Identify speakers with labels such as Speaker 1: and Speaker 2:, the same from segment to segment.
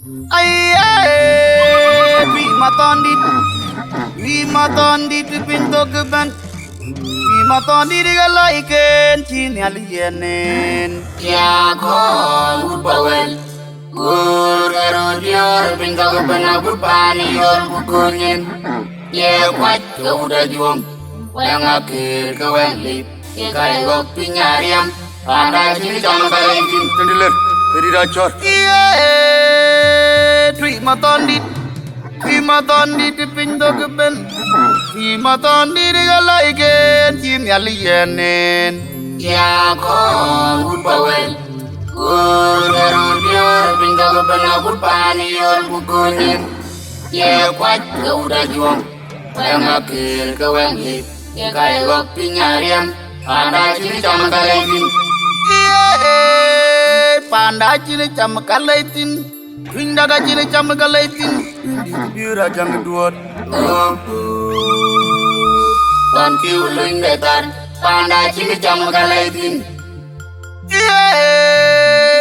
Speaker 1: Ay, we matondit pinto keban. We matondit galaiken chin alienen.
Speaker 2: Ya kon bawel. Guru dior pinto keban aku pani yor bukunyin. Ya kwat ke udah juang. Yang akhir ke wengli. Ikai gok pinyariam. Pada sini jangan balikin.
Speaker 1: Tendiler, dari racor. We matondit pinto keban. We matondit galaiken chin alienen.
Speaker 2: Ya kon bawel. Guru dior pinto keban aku pani yor bukunyin. Ya kwat ke udah juang. Yang akhir ke wengli. Ikai gok pinyariam. Pada sini jangan balikin.
Speaker 1: Panda cile cam kalaitin, pindaga cile cam kalaitin, bira jang duot.
Speaker 2: Banti ulun betar, panda cini cam kalaitin.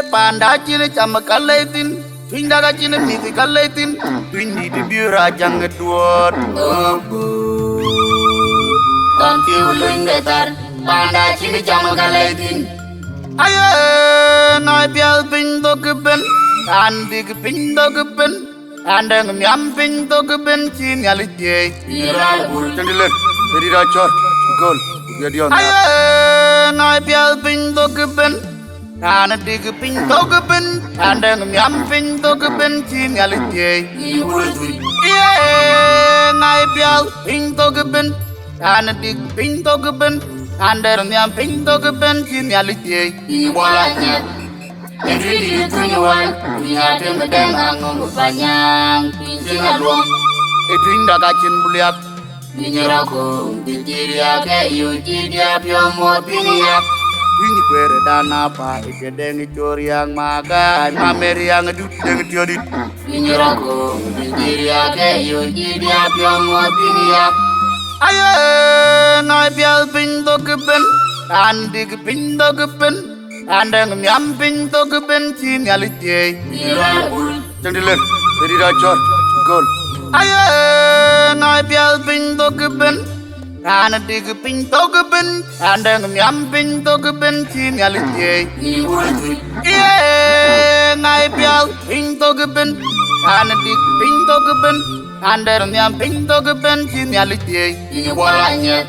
Speaker 1: Panda cile cam kalaitin, pindaga cile miti kalaitin, pindi di bira jang duot.
Speaker 2: Banti ulun betar, panda cini cam kalaitin.
Speaker 1: Aye, na bial pinto keben, andi ke pinto keben, andeng miam pinto keben cini alijay.
Speaker 2: Viral bul,
Speaker 1: Tendiler, dari racor, gol, jadi on. Aye, na bial pinto keben, andi ke pinto keben, andeng miam pinto keben cini alijay.
Speaker 2: ibul tui,
Speaker 1: Na bial pinto keben, andi ke pinto keben. Andeng miam pinto keben cini alijay.
Speaker 2: ibolanya. Entri di tunyuan, punya temedeng anggung panjang, pinjeng aluang,
Speaker 1: Edinda kacin buliak.
Speaker 2: minyerakung, pinjiria ke yuji dia piomo piniak.
Speaker 1: Ini kuere dana pa ikedeng yang maga mamer yang deng diodit.
Speaker 2: Minyerakung, pinjiria ke yuji dia piomo piniak.
Speaker 1: Aye na bial pinto keben, andi ke pinto keben, andeng miam pinto keben cini alijay.
Speaker 2: Viral bul,
Speaker 1: Tendiler, dari racor, gol. Aye na bial pinto keben, andi ke pinto keben, andeng miam pinto keben cini alijay.
Speaker 2: ibul tui,
Speaker 1: Na bial pinto keben, andi ke pinto keben, andeng miam pinto keben cini alijay.
Speaker 2: ibolanya.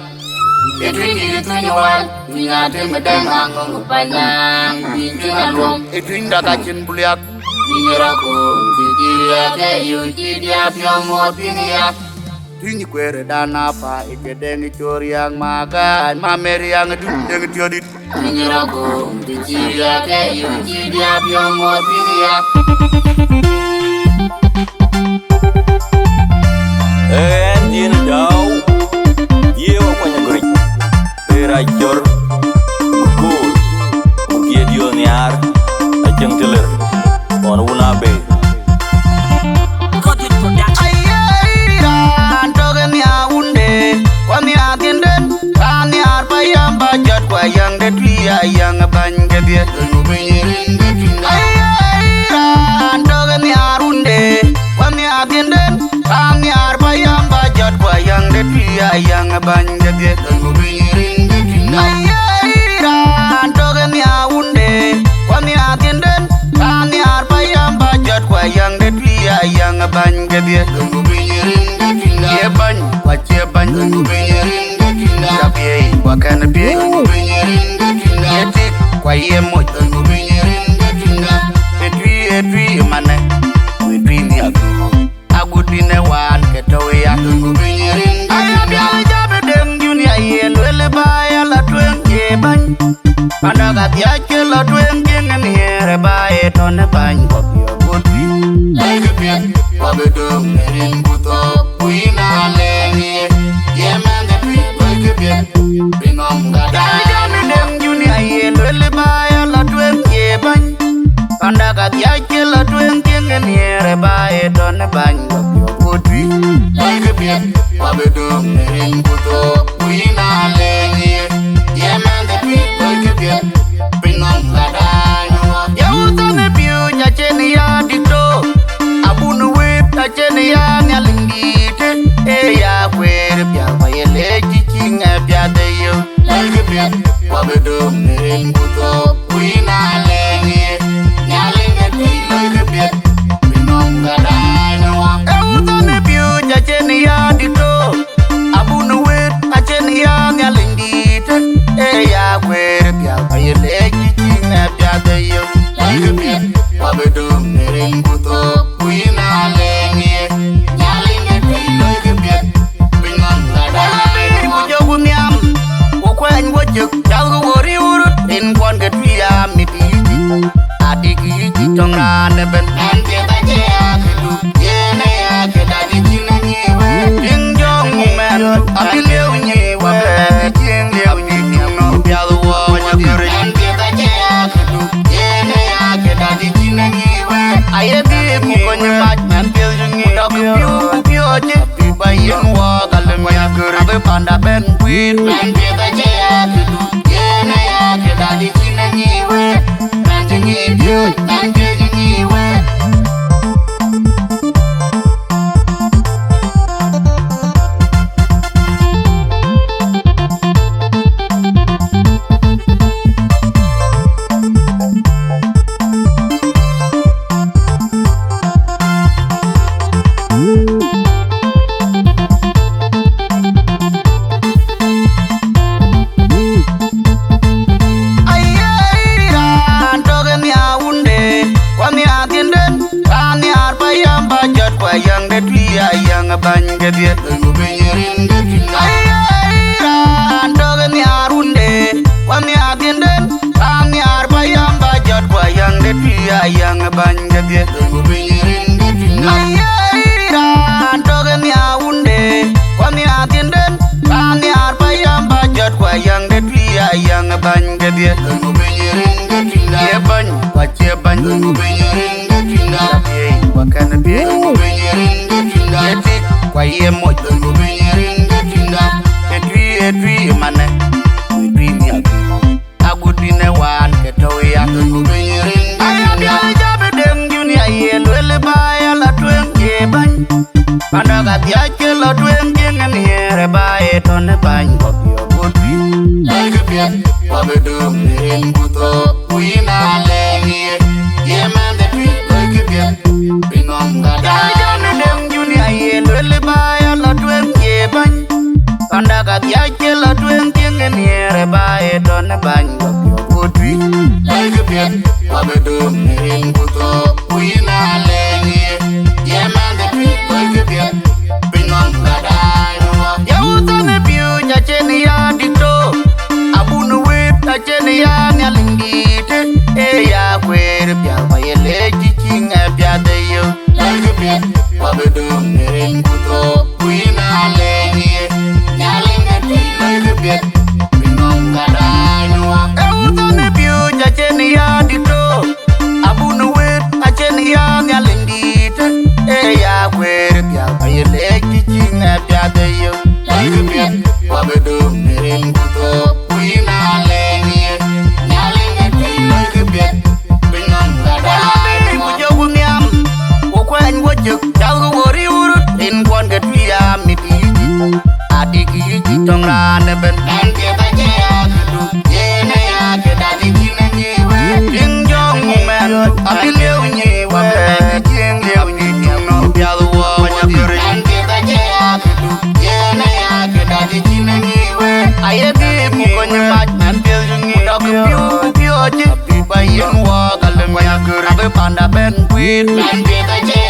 Speaker 2: Entri di tunyuan, punya temedeng anggung panjang, pinjeng aluang.
Speaker 1: Edinda kacin buliak.
Speaker 2: Minyerakung, pinjiria ke yuji dia piomo piniak.
Speaker 1: Ini kuere dana pa ikedeng yang maga mamer yang deng diodit.
Speaker 2: Minyerakung, pinjiria ke yuji dia piomo piniak.
Speaker 3: Dina daw yewa kwanya guri rajor gol ugie dionyar ajeng teler on una be
Speaker 1: Yang de tuya yang banje dia
Speaker 2: Penyirin betina,
Speaker 1: andoga ni arunde wani atinden kami arba yang bajat kwa yang de tuya yang banje dia
Speaker 2: penyirin betina,
Speaker 1: andoga ni arunde wani atinden kami arba yang bajat kwa yang de tuya yang banje dia
Speaker 2: penyirin betina,
Speaker 1: ye ban wache ban
Speaker 2: penyirin betina,
Speaker 1: tapi wakan bi
Speaker 2: penyirin betina,
Speaker 1: yetik kwa ye mo
Speaker 2: penyirin betina,
Speaker 1: etui mane etui ni agudine wan ketoya
Speaker 2: penyirin
Speaker 1: aya bial jabe dem dunia ye lele baya la tuen ye ban panaga biache la tuen jingen here bae ton ban ko yo gudwi
Speaker 2: like pian, wabedong merin buto, puina lengi, yemen de pi, like pian, pingom gada,
Speaker 1: aya jabe dem dunia ye lele baya la tuen ye ban panaga biache la tuen jingen here bae ton ban ko yo gudwi
Speaker 2: like pian, wabedong merin buto, puina lengi, yemen de pi, like pian, pingom gada,
Speaker 1: ya utane biu nya cheni ya
Speaker 2: bedum rin buto kuina lengi nyalinga tilo gebet binom gadai noa
Speaker 1: Eutone piu jacheni ya dito Abunu wet acheni ya nyalingit ya kwer pya kayele kichine pya dayo
Speaker 2: gebet bedum rin buto kuina lengi nyalinga tilo gebet binom gadai
Speaker 1: Bujogu nyam Ukwen wajok Jalgu wori urut In kwan getria mitiji Adiki jitong rane ben
Speaker 2: Ante baje akedu Yene akeda di jina nyewe
Speaker 1: Ding jong men Akiliu nyewa ben Jing liu nyewa no Bialu wa wanyabiri
Speaker 2: Ante baje akedu Yene akeda di jina nyewe
Speaker 1: Aye bi kukonye mach Men pil jungi Dok piu piu je Pi bayin wa Galem wanyabiri Abe panda ben kwit
Speaker 2: Ante baje akedu Yene akeda di jina nyewe Ante nyewe Ante nyewe
Speaker 1: Bany gebye
Speaker 2: Ego benyerin getinda
Speaker 1: Antoge ni arunde Wani atienden Rani arba yang bajot Kwa yang detria yang bany gebye
Speaker 2: Ego benyerin getinda
Speaker 1: Antoge ni arunde Wani atienden Rani arba yang bajot Kwa yang detria yang bany gebye
Speaker 2: Ego benyerin getinda
Speaker 1: Ye bany Wache bany
Speaker 2: Ego benyerin getinda
Speaker 1: Wakana bi
Speaker 2: Ego benyerin getinda
Speaker 1: Yetik Kwa ye moj
Speaker 2: Ego benyerin getinda
Speaker 1: Etui mane Etui ni agudine wan ketoya
Speaker 2: Ego benyerin
Speaker 1: Ayabia jabe dem junior ye lwele baya la tuen ye bany Pandaga biache la tuen jengen here baye tone bany Kopio gudwi
Speaker 2: Like a pet, Pabedum, in Buto, Puina Lengi, Yeman the Pit, like a pet, Pinom
Speaker 1: Jabe
Speaker 2: Gada,
Speaker 1: dem junior ye lwele baya la tuen ye bany Pandaga biache la tuen jengen here baye tone bany Kopio gudwi
Speaker 2: like a pet, Pabedum, in Buto, Puina Lengi, Yeman the Pit, like a pet, Pinom Gada,
Speaker 1: Yautane piu jacheni ya dito Abunu wit acheni ya nyalingite ya kwer pya bayele chiching pya deyo
Speaker 2: like a pet, Pabedum, in Buto, Puina Lengi, Yaling a Pit, like a pet, Pinom Gada,
Speaker 1: Yautane piu jacheni ya dito Abunu wit acheni ya nyalingite ya kwer pya bayele chiching pya deyo
Speaker 2: like a pet, Pabedum, in Buto, Puina Lengi, Yaling a Pit, like a pet, Pinom Gada,
Speaker 1: Bujogu nyam Ukwen wajok Jalgu wori urut In kwan getria mitiji Adiki jitong rane ben
Speaker 2: Ante baje akedu, Yene akeda di jina nyewe,
Speaker 1: Ding jong men Akiliu nyewa ben Jing liu nyewa no Bialu wa wanyabiri
Speaker 2: Ante baje akedu, Yene akeda di jina nyewe,
Speaker 1: Aye bi kukonye mach Men pil jungi Dok piu piu je Pi bayin wa Galem wanyabiri Abe panda ben kwit
Speaker 2: Ante baje